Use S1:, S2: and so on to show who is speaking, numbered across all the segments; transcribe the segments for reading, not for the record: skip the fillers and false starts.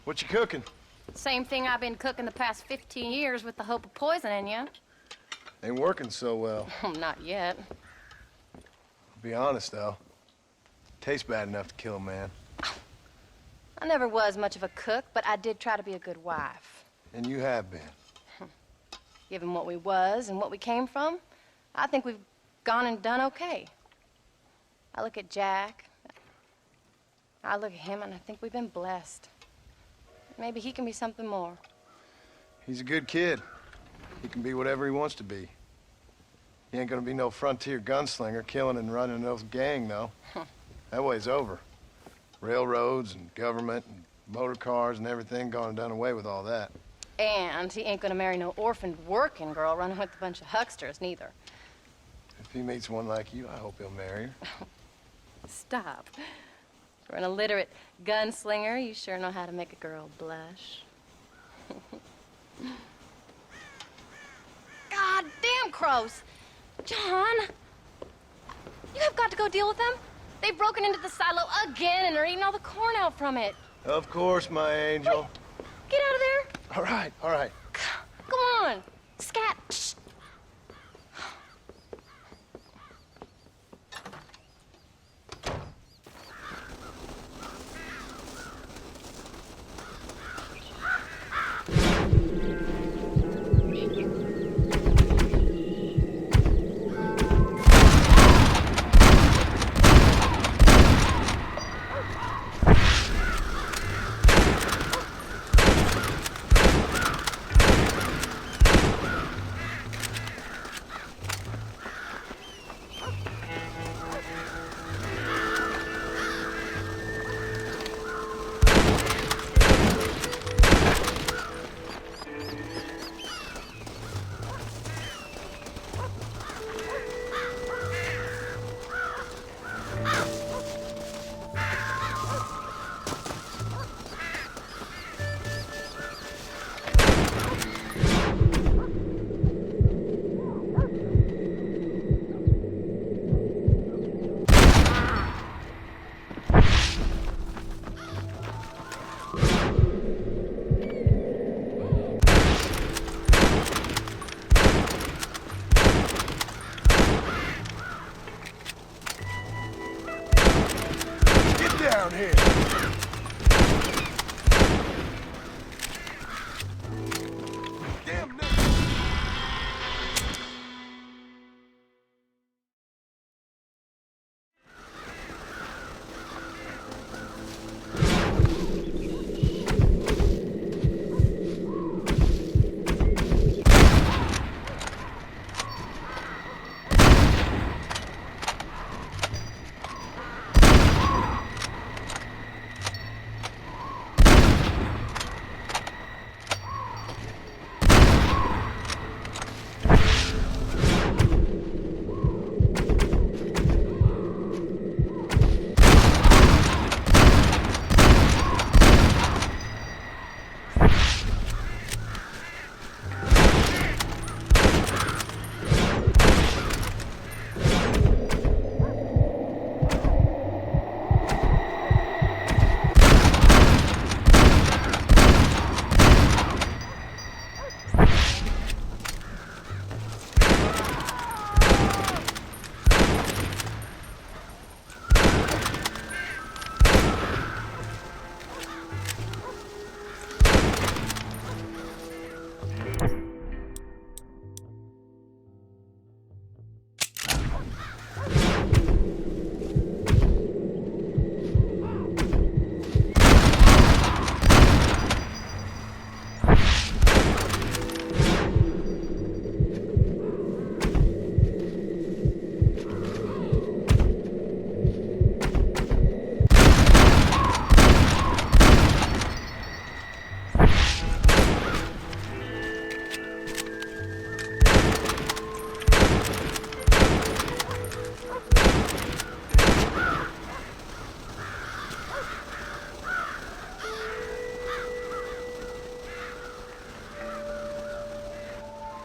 S1: What you cooking?
S2: Same thing I've been cooking the past 15 years with the hope of poisoning you.
S1: Ain't working so well.
S2: Not yet.
S1: Be honest, though. Tastes bad enough to kill a man.
S2: I never was much of a cook, but I did try to be a good wife.
S1: And you have been.
S2: Given what we was and what we came from, I think we've gone and done okay. I look at Jack, I look at him, and I think we've been blessed. Maybe he can be something more.
S1: He's a good kid. He can be whatever he wants to be. He ain't gonna be no frontier gunslinger killing and running no gang, though. That way's over. Railroads and government and motor cars and everything gone and done away with all that.
S2: And he ain't gonna marry no orphaned working girl running with a bunch of hucksters, neither.
S1: If he meets one like you, I hope he'll marry her.
S2: Stop. For an illiterate gunslinger, you sure know how to make a girl blush. God damn crows! John! You have got to go deal with them. They've broken into the silo again and are eating all the corn out from it.
S1: Of course, my angel.
S2: Wait. Get out of there.
S1: All right, all right.
S2: Go on. Scat. Shh.
S1: Down here. Damn no.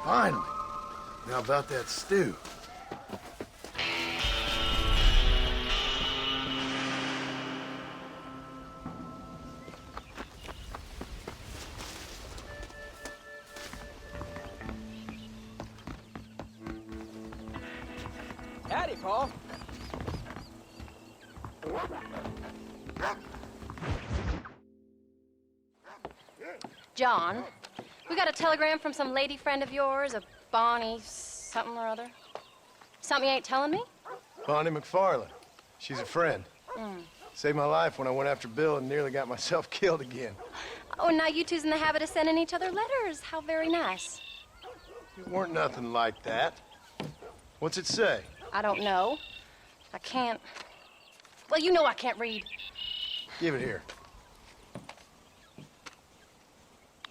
S1: Finally. Now about that stew.
S3: Paul.
S2: John, we got a telegram from some lady friend of yours, a Bonnie something or other. Something you ain't telling me?
S1: Bonnie McFarland. She's a friend. Saved my life when I went after Bill and nearly got myself killed again.
S2: Oh, and now you two's in the habit of sending each other letters. How very nice.
S1: It weren't nothing like that. What's it say?
S2: I don't know. I can't... Well, you know I can't read.
S1: Give it here.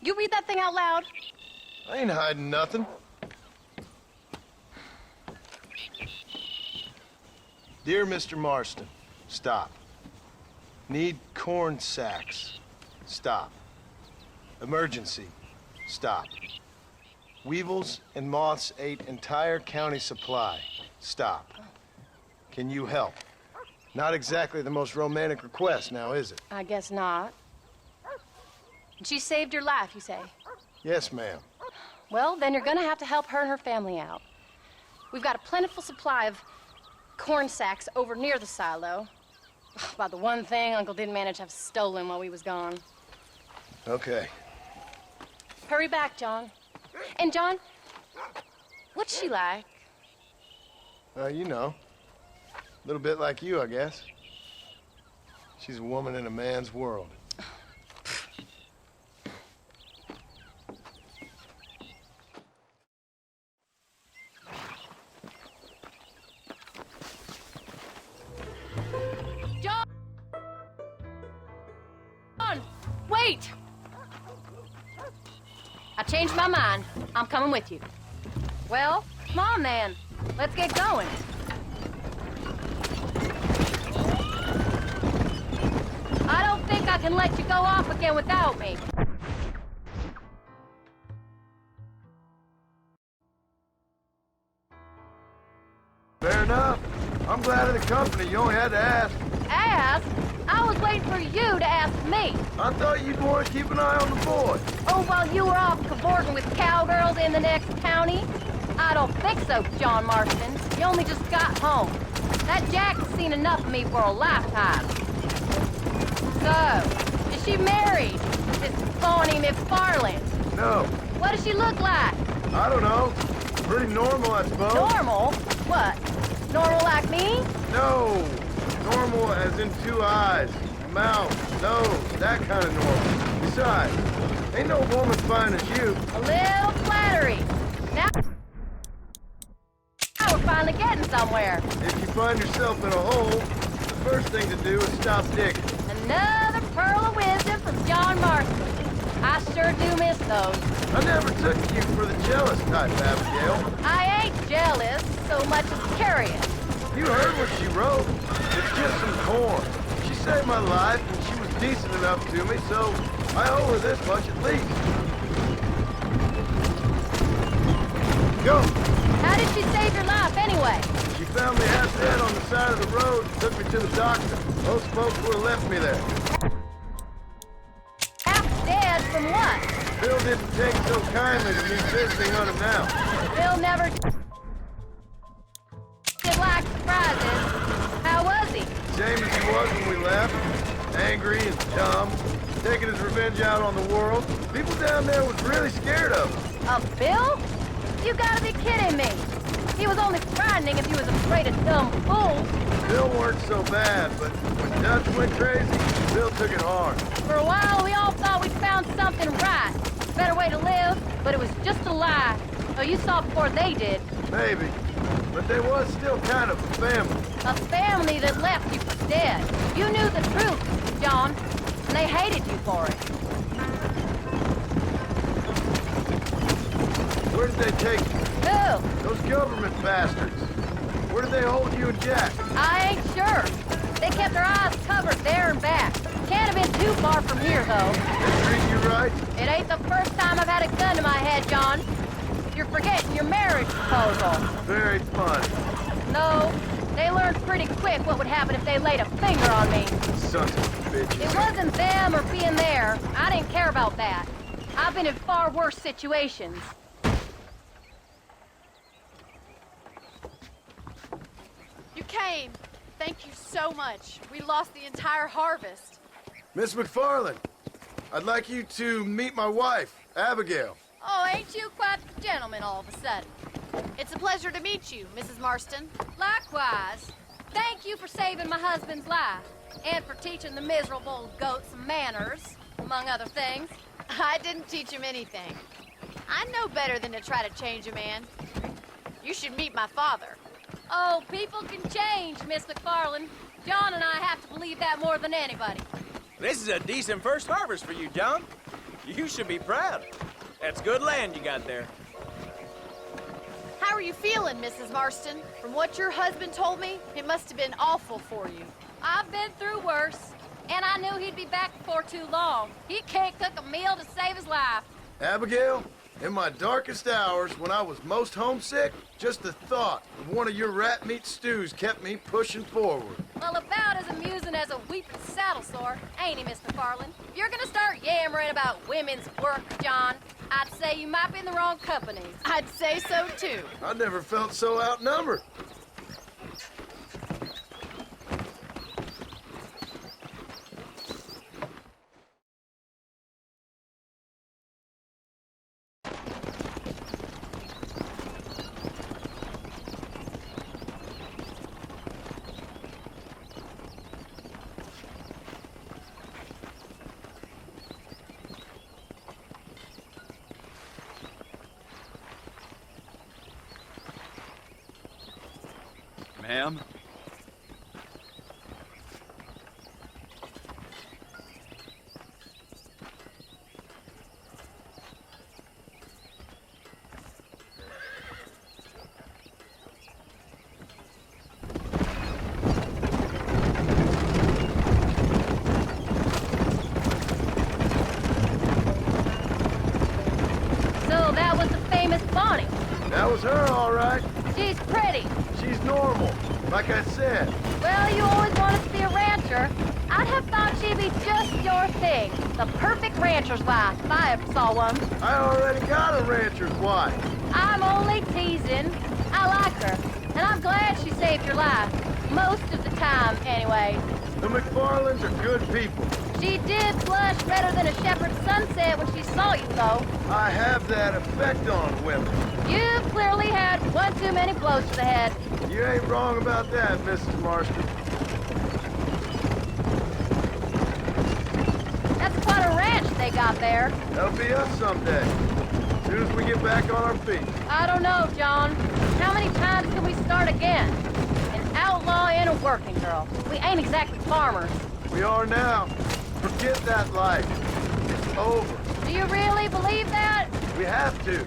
S2: You read that thing out loud.
S1: I ain't hiding nothing. Dear Mr. Marston, stop. Need corn sacks. Stop. Emergency. Stop. Weevils and moths ate entire county supply. Stop. Can you help? Not exactly the most romantic request now, is it?
S2: I guess not. She saved your life, you say?
S1: Yes, ma'am.
S2: Well, then you're gonna have to help her and her family out. We've got a plentiful supply of corn sacks over near the silo. About the one thing Uncle didn't manage to have stolen while we was gone.
S1: Okay.
S2: Hurry back, John. And John, what's she like?
S1: You know. A little bit like you, I guess. She's a woman in a man's world.
S2: Wait! I changed my mind. I'm coming with you. Well, come on then. Let's get going. I don't think I can let you go off again without me.
S1: Fair enough. I'm glad of the company. You only had to ask.
S2: Ask? I was waiting for you to ask me.
S1: I thought you'd want to keep an eye on the boy.
S2: Oh, while you were off cavorting with cowgirls in the next county? I don't think so, John Marston. You only just got home. That Jack's seen enough of me for a lifetime. So, is she married? This Bonnie McFarland?
S1: No.
S2: What does she look like?
S1: I don't know. Pretty normal, I suppose.
S2: Normal? What? Normal like me?
S1: No. Normal as in 2 eyes, mouth, nose, that kind of normal. Besides, ain't no woman fine as you.
S2: A little flattery. Now we're finally getting somewhere.
S1: If you find yourself in a hole, the first thing to do is stop digging.
S2: Another pearl of wisdom from John Marston. I sure do miss those.
S1: I never took you for the jealous type, Abigail.
S2: I ain't jealous so much as curious.
S1: You heard what she wrote. It's just some corn. She saved my life, and she was decent enough to me, so I owe her this much at least. Go.
S2: How did she save your life anyway?
S1: She found me half dead on the side of the road and took me to the doctor. Most folks would have left me there.
S2: Half dead from what?
S1: Bill didn't take so kindly to me visiting on him now.
S2: Bill never did like surprises. How was he?
S1: Same as he was when we left. Angry and dumb. Taking his revenge out on the world. People down there was really scared of him.
S2: Of Bill? You gotta be kidding me. He was only frightening if he was afraid of dumb fools.
S1: Bill weren't so bad, but when Dutch went crazy, Bill took it hard.
S2: For a while, we all thought we'd found something right. Better way to live, but it was just a lie. Oh, you saw before they did.
S1: Maybe. But they was still kind of a family.
S2: A family that left you for dead. You knew the truth, John, and they hated you for it.
S1: Where did they take you?
S2: Who?
S1: Those government bastards. Where did they hold you and Jack?
S2: I ain't sure. They kept their eyes covered there and back. Can't have been too far from here, though.
S1: They treat you right?
S2: It ain't the first time I've had a gun to my head, John. You're forgetting your marriage proposal.
S1: Very fun.
S2: No, they learned pretty quick what would happen if they laid a finger on me.
S1: Sons of bitches.
S2: It wasn't them or being there. I didn't care about that. I've been in far worse situations.
S3: came. Thank you so much. We lost the entire harvest.
S1: Miss McFarland, I'd like you to meet my wife, Abigail.
S3: Oh, ain't you quite the gentleman all of a sudden? It's a pleasure to meet you, Mrs. Marston.
S2: Likewise. Thank you for saving my husband's life and for teaching the miserable goat some manners, among other things.
S3: I didn't teach him anything. I know better than to try to change a man. You should meet my father.
S2: Oh, people can change, Miss McFarland. John and I have to believe that more than anybody.
S4: This is a decent first harvest for you, John. You should be proud. That's good land you got there.
S3: How are you feeling, Mrs. Marston? From what your husband told me, it must have been awful for you.
S2: I've been through worse, and I knew he'd be back before too long. He can't cook a meal to save his life.
S1: Abigail, in my darkest hours, when I was most homesick, just the thought of one of your rat meat stews kept me pushing forward.
S2: Well, about as amusing as a weeping saddle sore, ain't he, Miss McFarland? If you're gonna start yammering about women's work, John, I'd say you might be in the wrong company.
S3: I'd say so, too.
S1: I never felt so outnumbered.
S4: Ma'am?
S2: So that was the famous Bonnie.
S1: That was her, all right.
S2: She's pretty.
S1: She's normal, like I said.
S2: Well, you always wanted to be a rancher. I'd have thought she'd be just your thing. The perfect rancher's wife, if I ever saw one.
S1: I already got a rancher's wife.
S2: I'm only teasing. I like her, and I'm glad she saved your life. Most of the time, anyway.
S1: The McFarlands are good people.
S2: She did blush better than a shepherd's sunset when she saw you, though.
S1: I have that effect on women.
S2: You clearly had one too many blows to the head.
S1: You ain't wrong about that, Mrs. Marston.
S2: That's quite a ranch they got there.
S1: That'll be us someday. As soon as we get back on our feet.
S2: I don't know, John. How many times can we start again? An outlaw and a working girl. We ain't exactly farmers.
S1: We are now. Forget that life. It's over.
S2: Do you really believe that?
S1: We have to.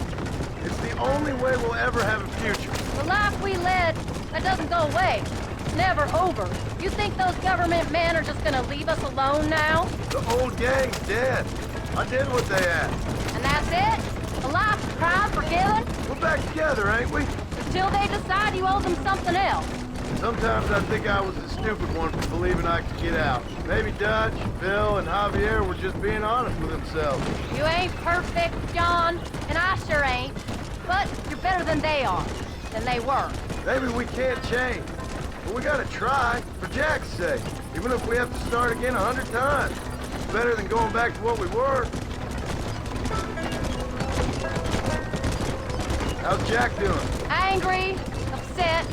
S1: It's the only way we'll ever have a future.
S2: The life we led, that doesn't go away. It's never over. You think those government men are just gonna leave us alone now?
S1: The old gang's dead. I did what they asked.
S2: And that's it? A life of crime forgiven?
S1: We're back together, ain't we?
S2: Until they decide you owe them something else.
S1: Sometimes I think I was the stupid one for believing I could get out. Maybe Dutch, Bill, and Javier were just being honest with themselves.
S2: You ain't perfect, John, and I sure ain't. But you're better than they are, than they were.
S1: Maybe we can't change. But we gotta try, for Jack's sake. Even if we have to start again 100 times. It's better than going back to what we were. How's Jack doing?
S2: Angry, upset.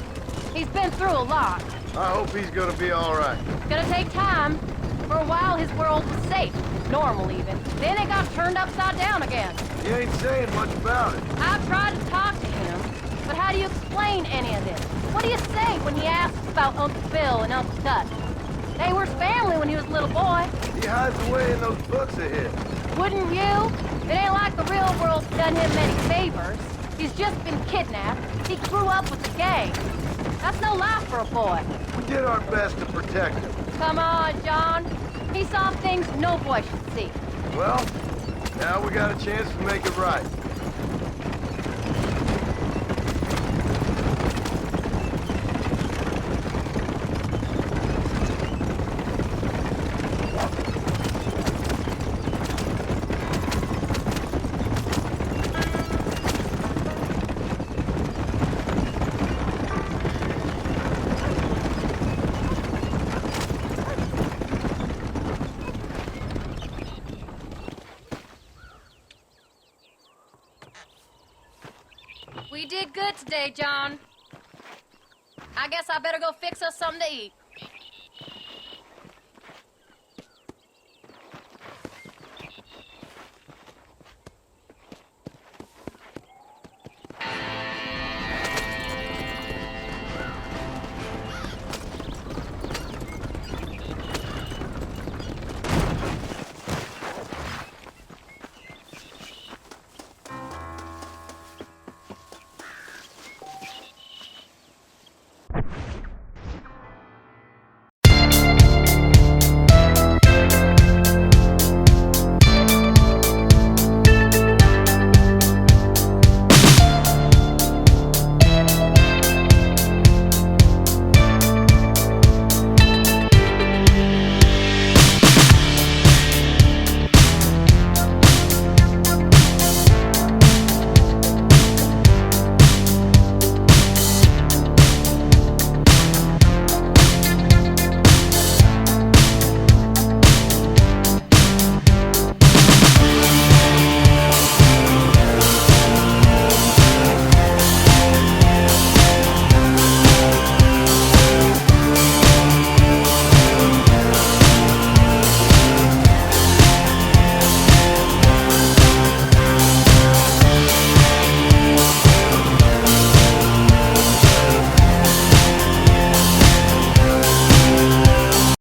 S2: He's been through a lot.
S1: I hope he's gonna be all right.
S2: It's gonna take time. For a while, his world was safe, normal even. Then it got turned upside down again.
S1: He ain't saying much about it.
S2: I've tried to talk to him, but how do you explain any of this? What do you say when he asks about Uncle Bill and Uncle Dutch? They were his family when he was a little boy.
S1: He hides away in those books of his.
S2: Wouldn't you? It ain't like the real world's done him many favors. He's just been kidnapped. He grew up with the gang. That's no life for a boy.
S1: We did our best to protect him.
S2: Come on, John. He saw things no boy should see.
S1: Well, now we got a chance to make it right.
S2: We did good today, John. I guess I better go fix us something to eat.